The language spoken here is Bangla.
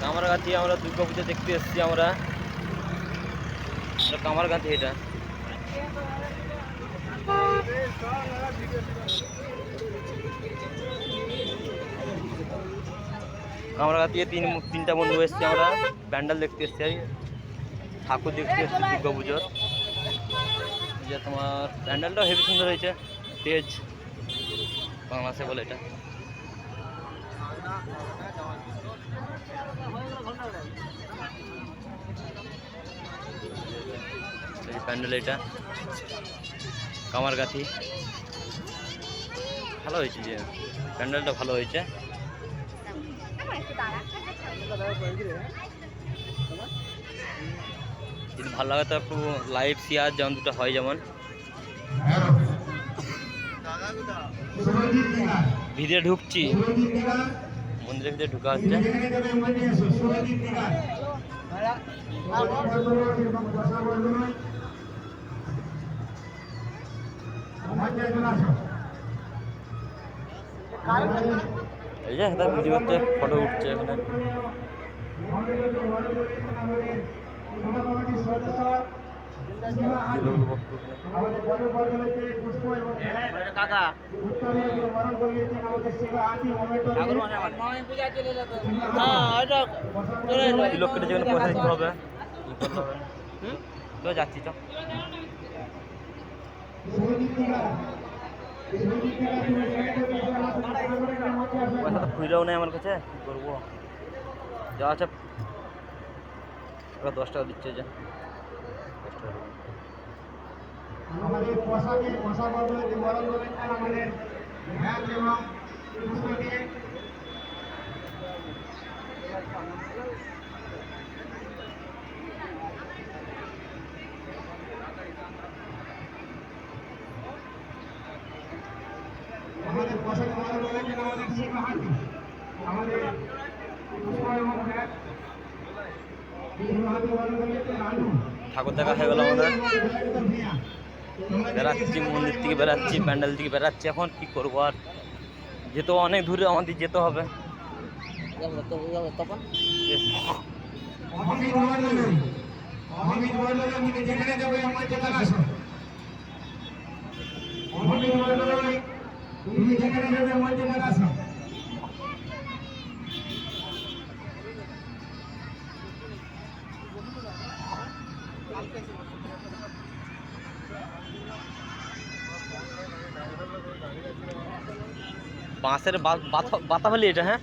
কামারগাছি আমরা দুর্গা পুজো দেখতে এসেছি আমরা। কামারগাছি এটা কামারগাছি তিনটা বন্ধু এসেছি আমরা প্যান্ডেল দেখতে এসেছি, ঠাকুর দেখতে এসেছি দুর্গা পুজোর। যে তোমার প্যান্ডেলটাও হেভি সুন্দর হয়েছে, তেজ বাংলাদেশে বলে এটা। প্যান্ডেল এটা কামারগাছি ভালো হয়েছে, যে প্যান্ডেলটা ভালো হয়েছে। যদি ভালো লাগে তো একটু লাইট শেয়ার যেমন দুটো হয়, যেমন ভিতরে ঢুকছি, মন্দিরের ভিতরে ঢুকা হচ্ছে। এই যে ভিডিও হচ্ছে, ফটো উঠছে এখানে। লোককে যেখানে পয়সা দিতে হবে তো যাচ্ছি তো। পয়সা তো খুঁজেও নেই আমার কাছে, কি করবো? যা আছে 10 টাকা দিচ্ছে, যে 10 টাকা আমাদের পোশাকে পোশাক বদলে বরণ করে আমাদের ভ্যান এবং পুষ্পকে আমাদের পোশাকে বরণ করে আমাদের শিক্ষার্থী আমাদের পুষ্প এবং ভ্যান ঠাকুর দেখা হয়ে গেল আমাদের। বেড়াচ্ছি, মন্দির থেকে বেড়াচ্ছি, প্যান্ডেল থেকে বেড়াচ্ছি। এখন কি করবো, আর যেতেও অনেক দূরে আমাদের যেতে হবে। তখন বাঁশের বাতাবালি এটা, হ্যাঁ।